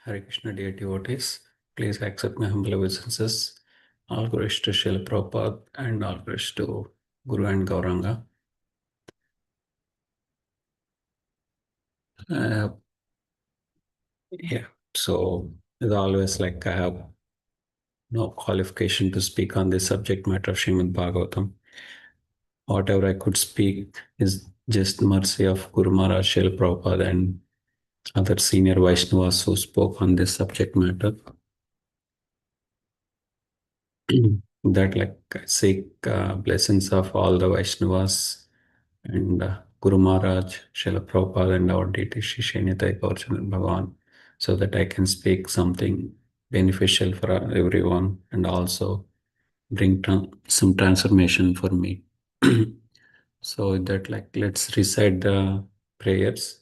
Hare Krishna, dear devotees, please accept my humble obeisances. All glories to Srila Prabhupada and all glories to Guru and Gauranga. Uh, yeah, so as always, like I have no qualification to speak on this subject matter of Srimad Bhagavatam. Whatever I could speak is just mercy of Guru Maharaj, Srila Prabhupada, and other senior Vaishnavas who spoke on this subject matter. That like I seek blessings of all the Vaishnavas and Guru Maharaj, Srila Prabhupada, and our deity Shri Shainyata Gaurchandra Bhagavan, so that I can speak something beneficial for everyone and also bring some transformation for me. So that like let's recite the prayers.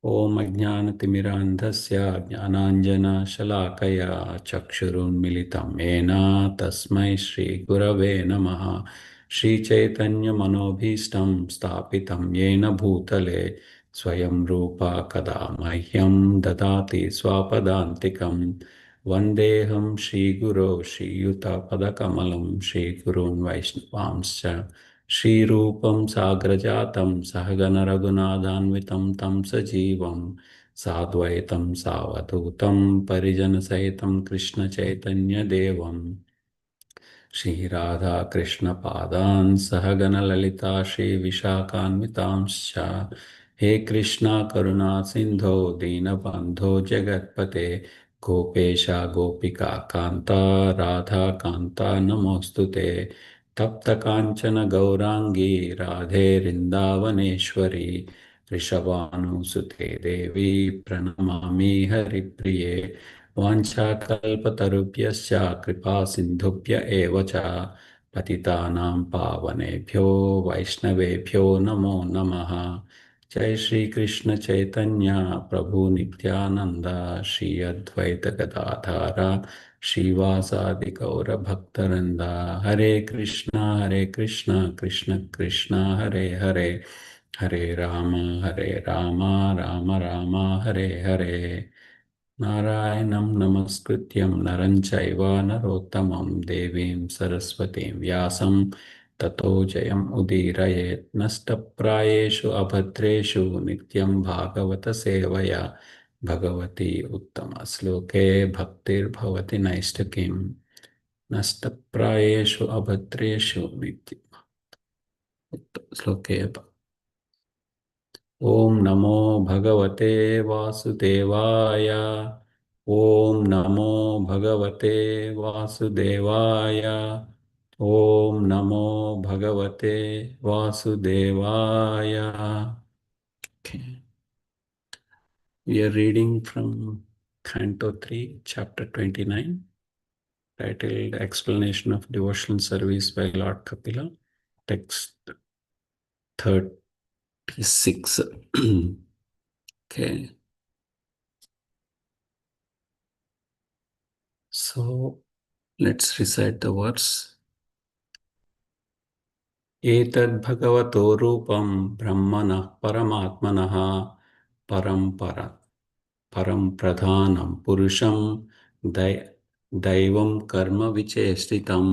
ॐ अज्ञानतिमिरान्धस्य ज्ञानाञ्जनशलाकया चक्षुरुन्मिलितं येन तस्मै श्रीगुरवे नमः। श्रीचैतन्यमनोभीष्टं स्थापितं येन भूतले स्वयं रूपा कदा मह्यं ददाति स्वापदान्तिकं। वन्देऽहं श्रीगुरो श्रीयुतपदकमलं श्रीगुरून् वैष्णवांश्च श्रीरूपं साग्रजातं सहगण रघुनाथान्वितं तं सजीवं साद्वैतं सावधूतं परिजनसहितं कृष्णचैतन्यदेवं श्रीराधा कृष्णपादान् सहगण ललिता श्रीविशाखान्वितांश्च। हे कृष्णा करुणा सिन्धो दीनबन्धो जगत्पते गोपेश गोपिका कान्ता राधा कान्ता नमोऽस्तुते। तप्त कांचन गौरांगी राधे वृंदावनेश्वरी वृषभानुसुते देवी प्रणमामि हरिप्रिये। वाञ्छाकल्पतरुभ्यश्च कृपा सिन्धुभ्य एव च पतितानां पावनेभ्यो वैष्णवेभ्यो नमो नमः। जय श्री कृष्ण चैतन्य प्रभु नित्यानंद श्री अद्वैत गदाधर श्रीवासादि गौर भक्तवृंदा। हरे कृष्णा कृष्ण कृष्ण हरे हरे हरे राम राम राम हरे हरे। नारायणं नमस्कृत्यं नरं चैव नरोत्तमं देवीं सरस्वतीं व्यासं ततो जयम् उदीरयेत्। नष्टप्रायेषु अभद्रेषु नित्यं भागवत सेवया भगवती उत्तमश्लोके भक्तिर्भवति नैष्ठिकीम्। नष्टप्रायेषु अभद्रेषु नित्यं श्लोके। ॐ नमो भगवते वासुदेवाय। ॐ नमो भगवते वासुदेवाय। ॐ नमो भगवते वासुदेवाय। Okay. We are reading from Canto 3, Chapter 29, titled Explanation of Devotional Service by Lord Kapila, text 36. Okay. So let's recite the verse. एतद् भगवतो रूपं ब्रह्मणः परमात्मनः परं प्रधानं पुरुषं दैवं कर्म विचेष्टितम्।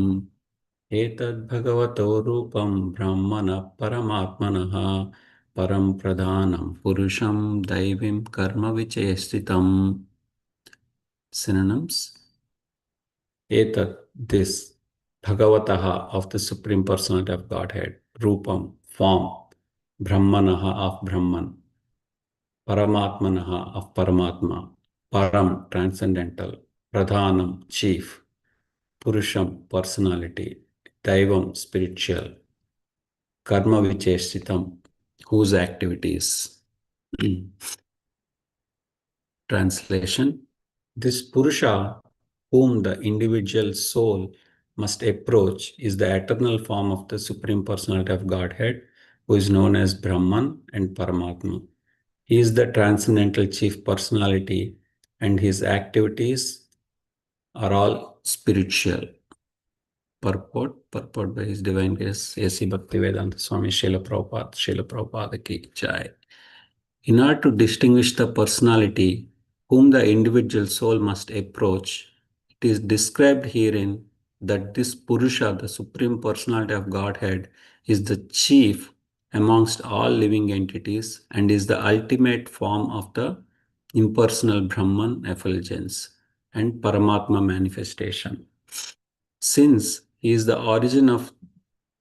एतद् भगवतो रूपं ब्रह्मणः परमात्मनः परं प्रधानं पुरुषं दैवीं कर्म विचेष्टितम्। Synonyms: Etat, this, Bhagavataha, of the Supreme Personality of Godhead, Rupam, form, Brahmanaha, of Brahman, Paramatmanaha, of Paramatma, Param, transcendental, Pradhanam, chief, Purusham, personality, Daivam, spiritual, Karma Vichestitam, whose activities. Translation: this Purusha, whom the individual soul must approach, is the eternal form of the Supreme Personality of Godhead, who is known as Brahman and Paramatma. He is the transcendental chief personality, and his activities are all spiritual. Purport by His Divine Grace A.C. Bhaktivedanta Swami Srila Prabhupada ki Jai. In order to distinguish the personality whom the individual soul must approach. It is described herein that this Purusha, the Supreme Personality of Godhead, is the chief amongst all living entities and is the ultimate form of the impersonal Brahman effulgence and Paramatma manifestation. Since he is the origin of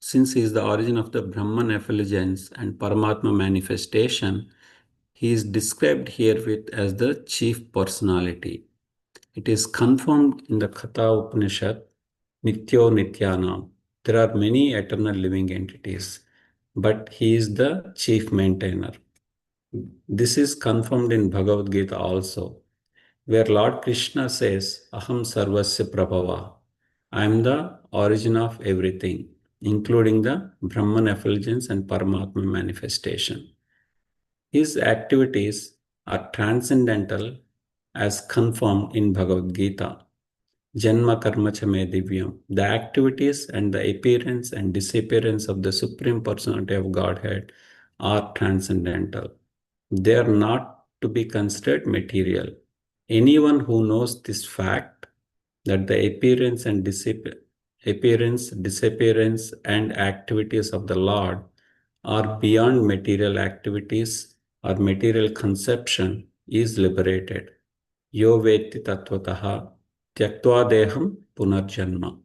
since he is the origin of the Brahman effulgence and Paramatma manifestation, he is described herewith as the chief personality. It is confirmed in the Katha Upanishad, Nityo Nityanam. There are many eternal living entities, but he is the chief maintainer. This is confirmed in Bhagavad Gita also, where Lord Krishna says, Aham Sarvasya Prabhava. I am the origin of everything, including the Brahman effulgence and Paramatma manifestation. His activities are transcendental as confirmed in Bhagavad Gita. Janma karma cha me divyam. The activities and the appearance and disappearance of the Supreme Personality of Godhead are transcendental. They are not to be considered material. Anyone who knows this fact that the appearance, disappearance, and activities of the Lord are beyond material activities or material conception is liberated. Yo vetti tattvataha tyaktva deham punarjanma.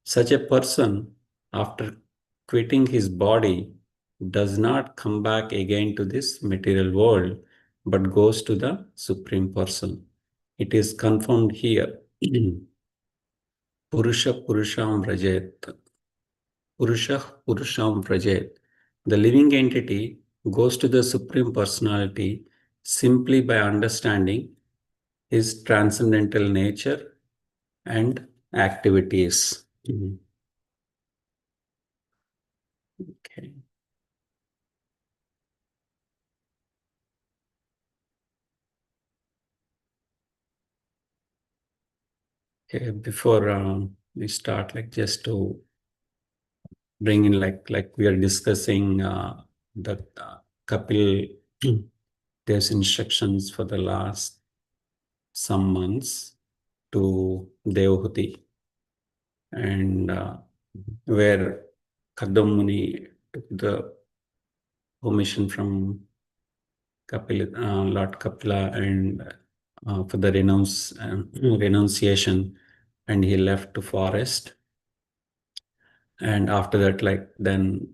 Such a person, after quitting his body, does not come back again to this material world, but goes to the Supreme Person. It is confirmed here. Purusha Purusham Vrajet. Purusha Purusham Vrajet. The living entity goes to the Supreme Personality simply by understanding his transcendental nature and activities. Okay. Okay. Before we start, like just to bring in, like we are discussing that Kapil, there's instructions for the last some months to Devahuti, and where Kadam Muni took the permission from Lord Kapila, and for the renunciation, and he left to forest. And after that, like then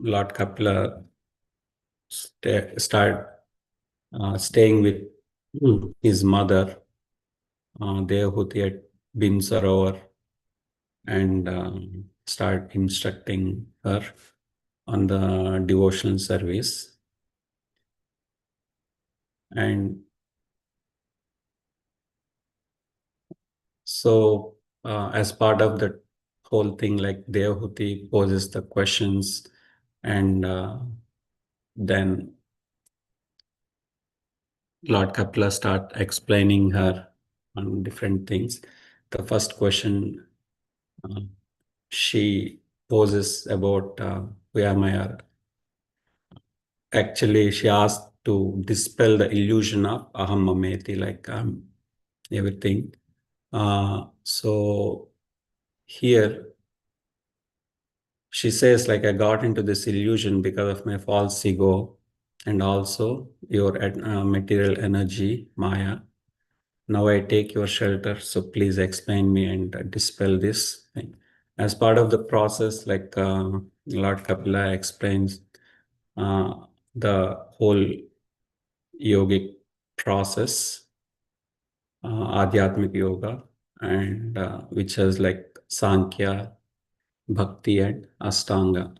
Lord Kapila start staying with his mother, Devahuti at Bin Sarovar, and start instructing her on the devotional service. And so, as part of that whole thing, like Devahuti poses the questions, and then Lord Kapila start explaining her on different things. The first question uh, she poses about Vyamayar. Actually, she asked to dispel the illusion of aham mameti, like everything. So here she says, like, I got into this illusion because of my false ego and also your material energy, Maya. Now I take your shelter, so please explain me and dispel this thing. As part of the process, like Lord Kapila explains the whole yogic process, Adhyatmic Yoga, and which is like Sankhya, Bhakti, and Ashtanga.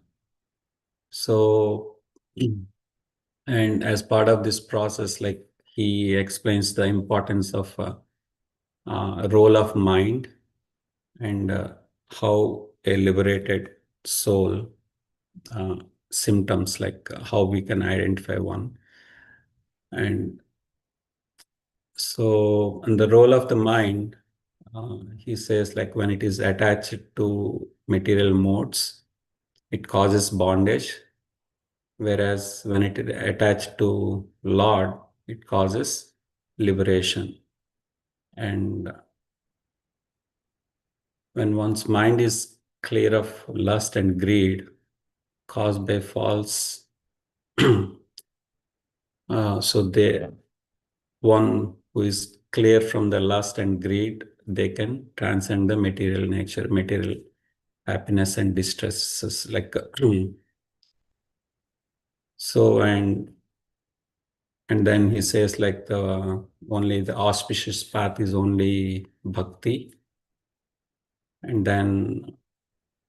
So, and as part of this process, like he explains the importance of role of mind, and how a liberated soul, uh, symptoms, like how we can identify one. And so, and the role of the mind, he says, like when it is attached to material modes, it causes bondage, whereas when it is attached to Lord, it causes liberation. And when one's mind is clear of lust and greed caused by false, so they one who is clear from the lust and greed, they can transcend the material nature, material happiness and distresses. Like so, and then he says like the auspicious path is only bhakti, and then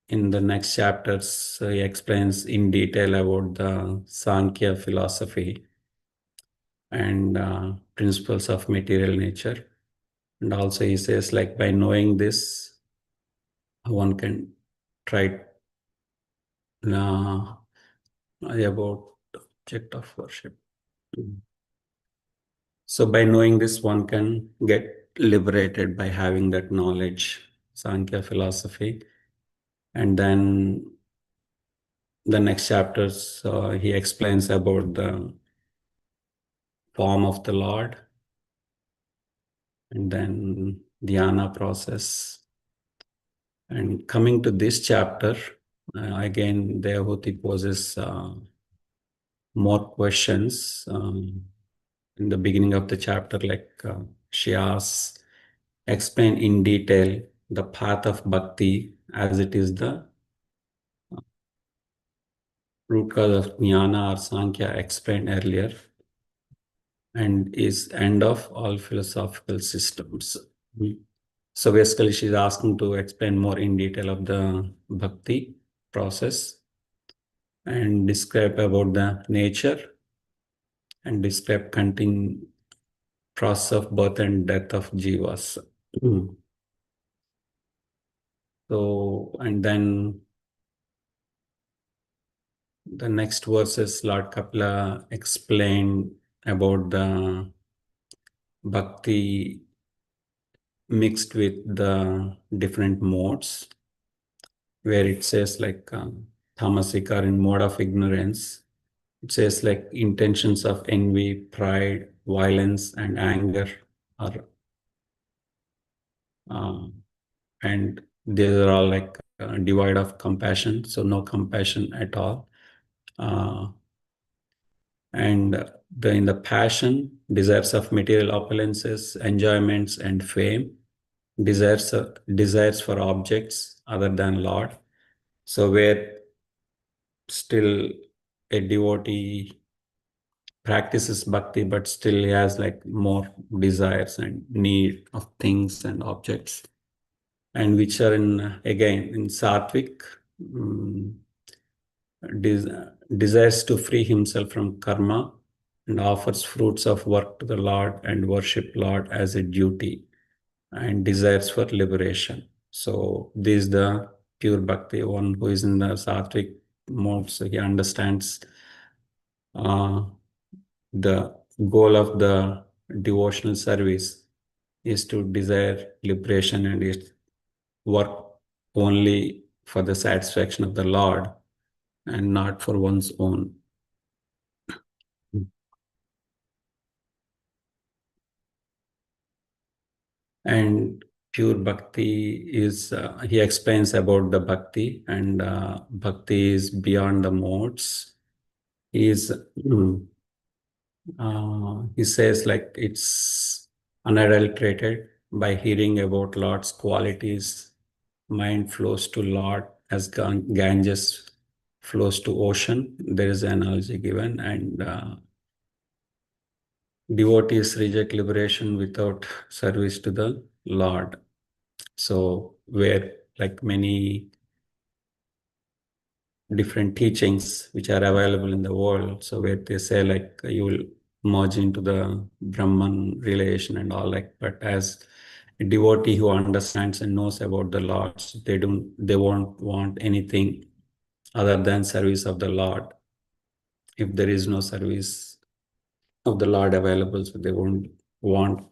in the next chapters he explains in detail about the Sankhya philosophy and principles of material nature. And also he says like by knowing this, one can try uh, about object of worship. So by knowing this, one can get liberated by having that knowledge, Sankhya philosophy. And then the next chapters, he explains about the form of the Lord and then dhyana process. And coming to this chapter, again, Devahuti poses more questions. In the beginning of the chapter, like she asks, explain in detail the path of bhakti as it is the root cause of jnana or sankhya explained earlier and is end of all philosophical systems. Mm. So basically she's asking to explain more in detail of the bhakti process and describe about the nature and describe continuing process of birth and death of jivas. Mm. So, and then the next verses, Lord Kapila explained about the bhakti mixed with the different modes, where it says like tamasic or in mode of ignorance. It says like intentions of envy, pride, violence, and anger are, and these are all like devoid of compassion. So no compassion at all. Uh, and in the passion, desires of material opulences, enjoyments, and fame, desires for objects other than Lord. So where still a devotee practices bhakti, but still he has like more desires and need of things and objects, and which are in again in sattvic. um, Desires to free himself from karma and offers fruits of work to the Lord and worship Lord as a duty and desires for liberation. So this is the pure bhakti, one who is in the sattvic mode. So he understands uh, the goal of the devotional service is to desire liberation and is work only for the satisfaction of the Lord and not for one's own. And pure bhakti is, he explains about the bhakti, and bhakti is beyond the modes. He is, he says like it's unadulterated by hearing about Lord's qualities. Mind flows to Lord as Ganges flows to ocean. There is an analogy given, and devotees reject liberation without service to the Lord. So where like many different teachings which are available in the world, so where they say like you will merge into the Brahman relation and all, like, but as a devotee who understands and knows about the Lord, they won't want anything other than service of the Lord. If there is no service of the Lord available, so they won't want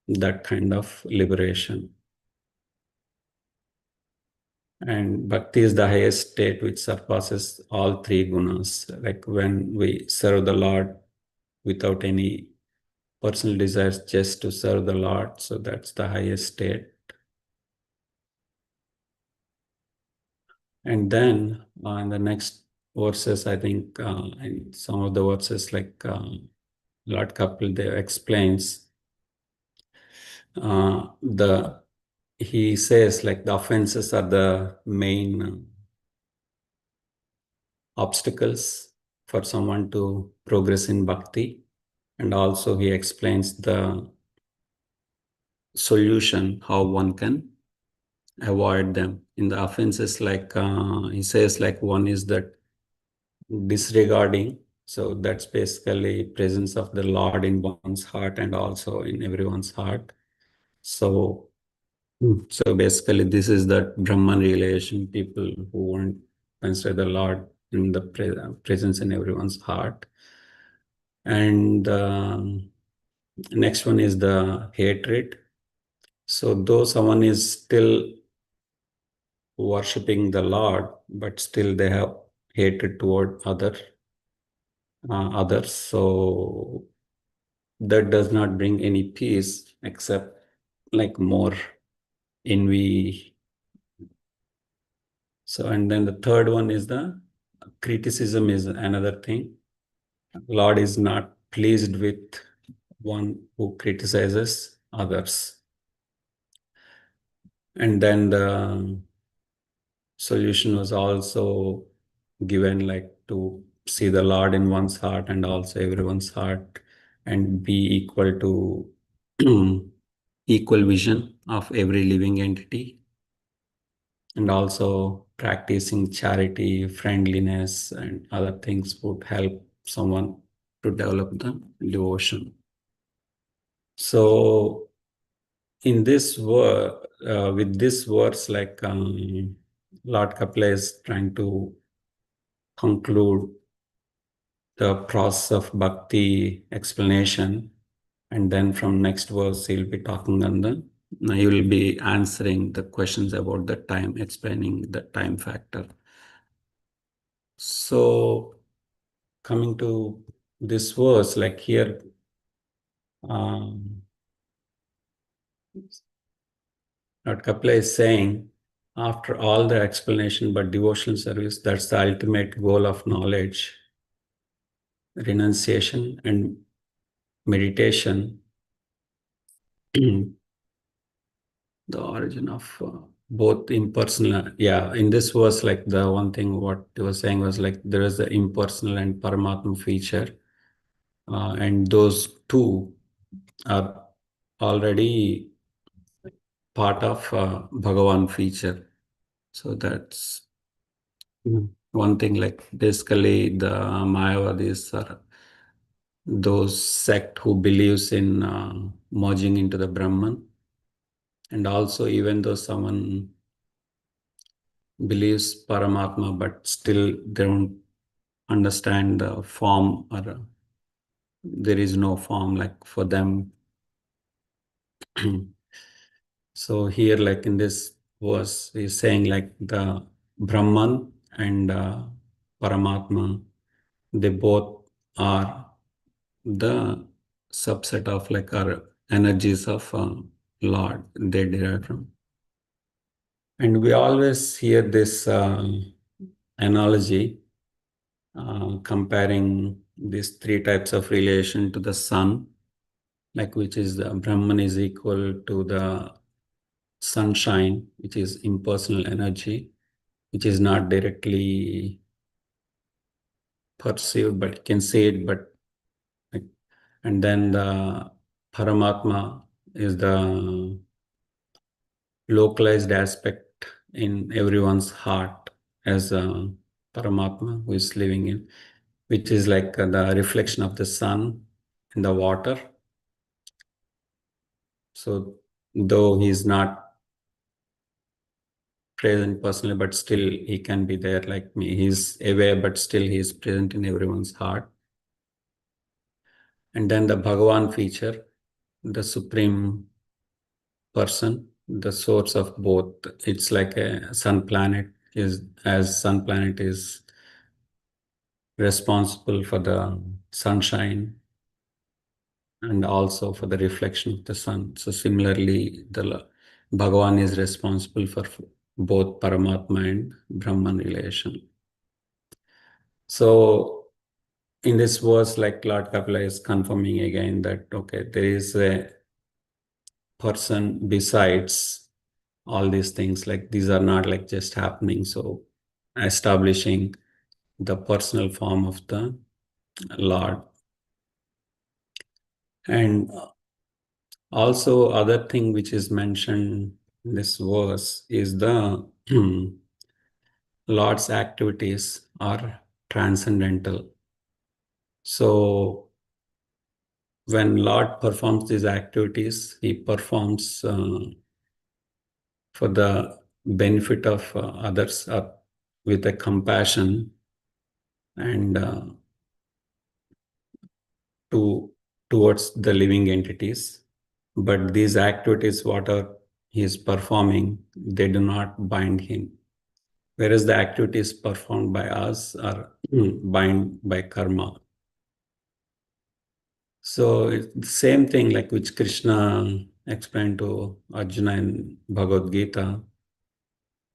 that kind of liberation. And bhakti is the highest state which surpasses all three gunas. Like when we serve the Lord without any personal desires just to serve the Lord. So that's the highest state. And then in the next verses, I think in some of the verses, like Lord Kapil Dev explains, the he says like the offenses are the main obstacles for someone to progress in bhakti. And also he explains the solution, how one can avoid them. In the offenses, like he says, like one is that disregarding. So that's basically presence of the Lord in one's heart and also in everyone's heart. So, so basically, this is that Brahman realization. People who won't consider the Lord in the presence in everyone's heart. And next one is the hatred. So, though someone is still worshipping the Lord, but still they have hatred toward others. So that does not bring any peace except like more envy. So, and then the third one is the criticism is another thing. Lord is not pleased with one who criticizes others. And then the solution was also given like to see the Lord in one's heart and also everyone's heart and be equal to equal vision of every living entity, and also practicing charity, friendliness, and other things would help someone to develop the devotion. So, in this with this words, like Lord Kapila is trying to conclude the process of bhakti explanation, and then from next verse he'll be talking on the he will be answering the questions about the time, explaining the time factor. So coming to this verse, like here, Lord Kapila is saying, after all the explanation, but devotional service, that's the ultimate goal of knowledge, renunciation and meditation. The origin of both impersonal. Yeah, in this verse, like the one thing what he was saying was like there is the impersonal and Paramatma feature, and those two are already part of Bhagavan feature. So that's one thing. Like basically, the Mayavadis are those sect who believes in merging into the Brahman, and also even though someone believes Paramatma, but still they don't understand the form, or there is no form like for them. So here, like in this verse, he's saying like the Brahman and Paramatma, they both are the subset of like our energies of Lord. They derive from. And we always hear this analogy comparing these three types of relation to the sun, like which is the Brahman is equal to the sunshine, which is impersonal energy, which is not directly perceived, but you can see it, but like, and then the Paramatma is the localized aspect in everyone's heart as a Paramatma who is living in, which is like the reflection of the sun in the water. So though he's not present personally, but still he can be there like me. He's aware, but still he is present in everyone's heart. And then the Bhagavan feature, the supreme person, the source of both. It's like a sun planet is, as sun planet is responsible for the sunshine, and also for the reflection of the sun. So similarly, the Bhagavan is responsible for both Paramatma and Brahman relation. So in this verse, like Lord Kapila is confirming again that, okay, there is a person besides all these things, like these are not like just happening. So establishing the personal form of the Lord. And also other thing which is mentioned in this verse is the Lord's activities are transcendental. So when Lord performs these activities, he performs for the benefit of others, with a compassion and towards the living entities. But these activities, what are he is performing, they do not bind him. Whereas the activities performed by us are bind by karma. So it's the same thing like which Krishna explained to Arjuna in Bhagavad Gita,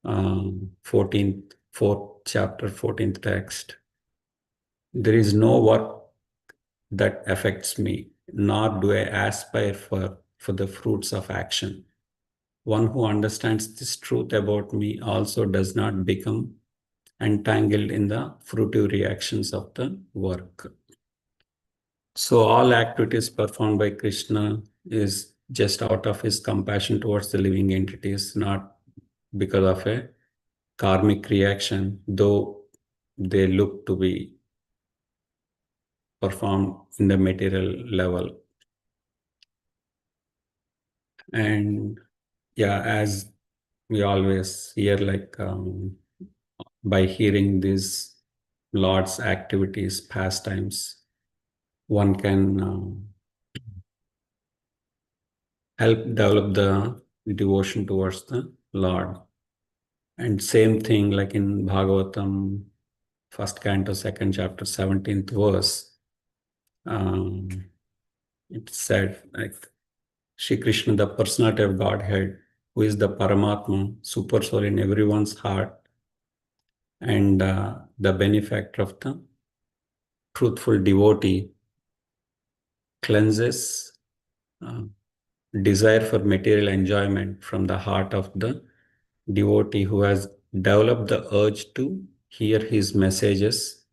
14th, 4th chapter, 14th text. There is no work that affects me, nor do I aspire for the fruits of action. One who understands this truth about me also does not become entangled in the fruitive reactions of the work. So all activities performed by Krishna is just out of his compassion towards the living entities, not because of a karmic reaction, though they look to be performed in the material level. And yeah, as we always hear, like by hearing these Lord's activities, pastimes, one can help develop the devotion towards the Lord. And same thing like in Bhagavatam, first canto, second chapter, 17th verse, um, it said like Shri Krishna, the personality of Godhead, who is the Paramatma, super soul in everyone's heart, and the benefactor of the truthful devotee, cleanses uh, desire for material enjoyment from the heart of the devotee who has developed the urge to hear his messages,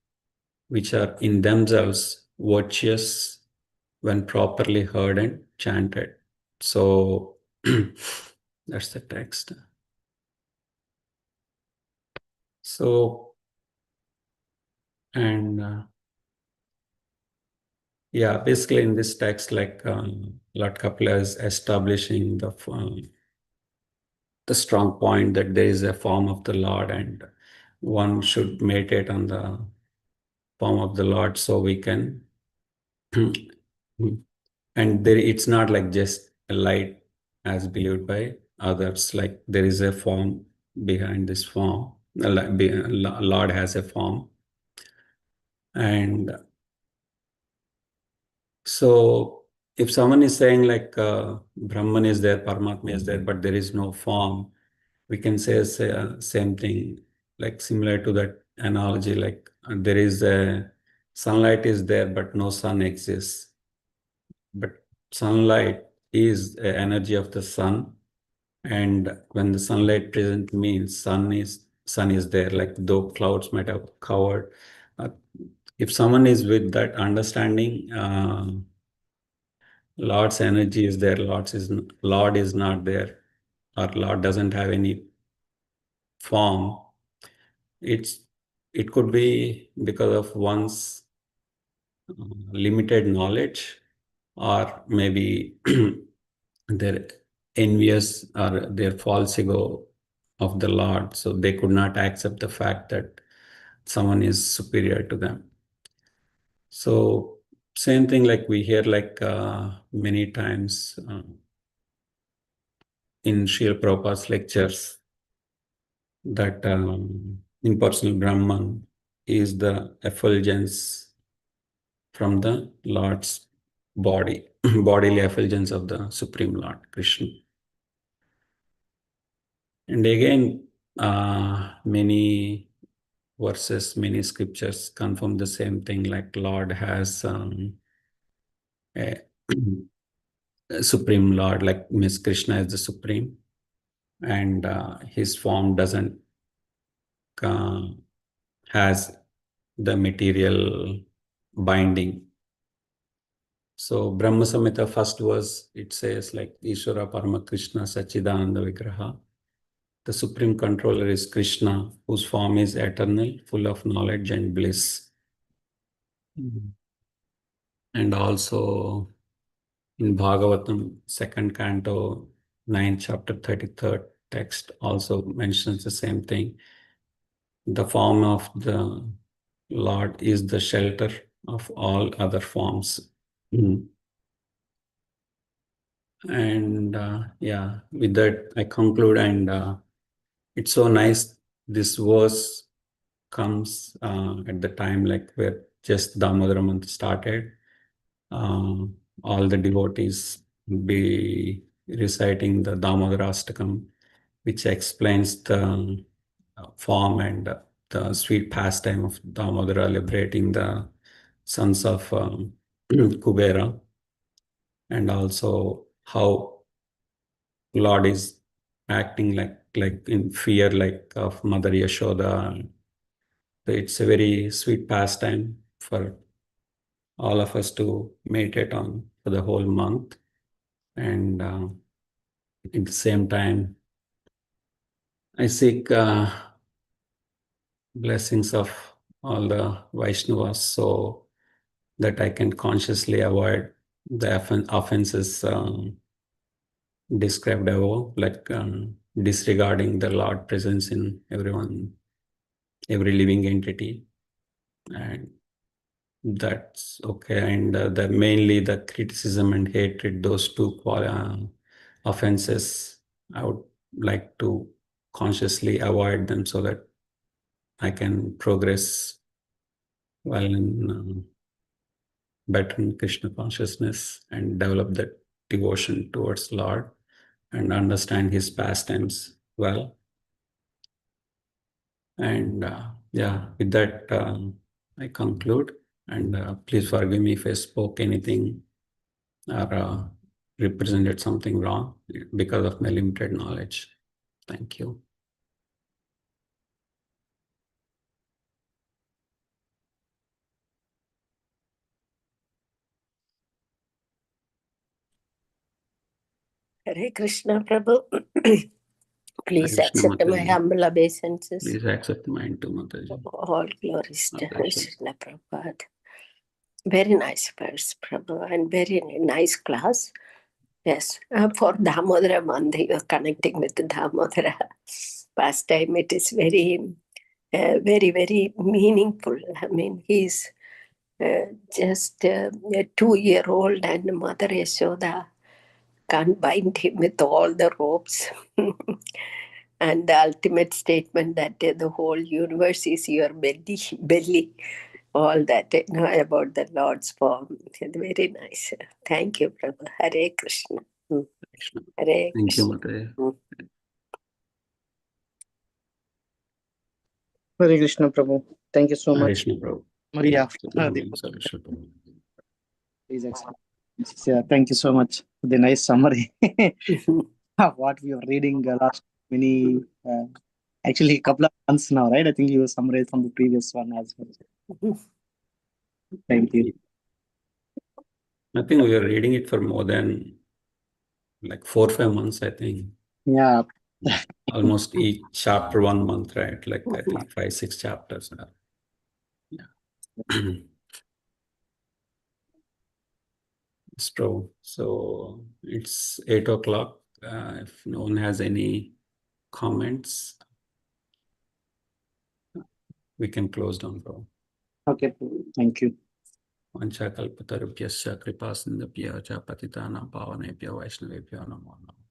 which are in themselves virtuous when properly heard and chanted. So that's the text. So, and yeah, basically in this text, like Lord Kapila is establishing the strong point that there is a form of the Lord and one should meditate on the form of the Lord so we can and there it's not like just a light as believed by others, like there is a form behind this form. Lord has a form. And so if someone is saying like Brahman is there, Paramatma is there, but there is no form, we can say same thing, like similar to that analogy, like there is a sunlight is there, but no sun exists. But sunlight is the energy of the sun, and when the sunlight present means sun is there. Like though clouds might have covered, uh, if someone is with that understanding, Lord's energy is there. Lord is not there, or Lord doesn't have any form. It's it could be because of one's limited knowledge, or maybe their envious or their false ego of the Lord. So they could not accept the fact that someone is superior to them. So same thing like we hear like many times in Srila Prabhupada's lectures that impersonal Brahman is the effulgence from the Lord's body, bodily effulgence of the Supreme Lord Krishna. And again, many verses, many scriptures confirm the same thing, like Lord has a Supreme Lord, like Miss Krishna is the Supreme, and his form doesn't has the material binding. So Brahma Samhita first verse, it says like Ishvara Parama Krishna Sachidananda Vigraha. The supreme controller is Krishna, whose form is eternal, full of knowledge and bliss. And also in Bhagavatam, second canto, 9th chapter, 33rd text also mentions the same thing. The form of the Lord is the shelter of all other forms. And yeah, with that, I conclude. And it's so nice. This verse comes at the time like where just Damodara month started. All the devotees be reciting the Damodara Astakam, which explains the form and the sweet pastime of Damodara, liberating the sons of Kubera, and also how Lord is acting like in fear, like of Mother Yashoda. So it's a very sweet pastime for all of us to meditate on for the whole month. And at the same time, I seek blessings of all the Vaishnavas so that I can consciously avoid the offenses described above, like disregarding the Lord presence in everyone, every living entity. And that's okay. And the mainly the criticism and hatred, those two offenses, I would like to consciously avoid them so that I can progress well in better in Krishna consciousness and develop that devotion towards Lord and understand his pastimes well. And yeah, with that, I conclude. And please forgive me if I spoke anything or represented something wrong because of my limited knowledge. Thank you. Hare Krishna, Prabhu. Please Hare Krishna, accept my Mataji. humble obeisances. Please accept mine too, Mataji. All glories to Mataji. Srila Prabhupada. Very nice verse, Prabhu, and very nice class. Yes, for Damodara month, you are connecting with the Damodara pastime. It is very, very meaningful. I mean, he's just a 2-year-old, and Mother Yashoda can't bind him with all the ropes. And the ultimate statement that the whole universe is your belly, all that about the Lord's form. Very nice. Thank you, Prabhu. Hare Krishna. Krishna. Hare Thank you, Krishna. Mataji. Hare Krishna, Prabhu. Thank you so Hare much. Krishna, Prabhu. Maria. Please accept. Yeah, thank you so much for the nice summary of what we were reading last many, actually, a couple of months now, right? I think you summarized from the previous one as well. Thank you. I think we were reading it for more than like 4 or 5 months, I think. Yeah. Almost each chapter 1 month, right? Like I think 5, 6 chapters now. Yeah. So it's 8 o'clock. If no one has any comments, we can close down, bro. Okay, thank you. Vanchakalpatarubhyasya kripasinabhya cha patitanam pavanebhyo vaishnavebhyo namo namaः.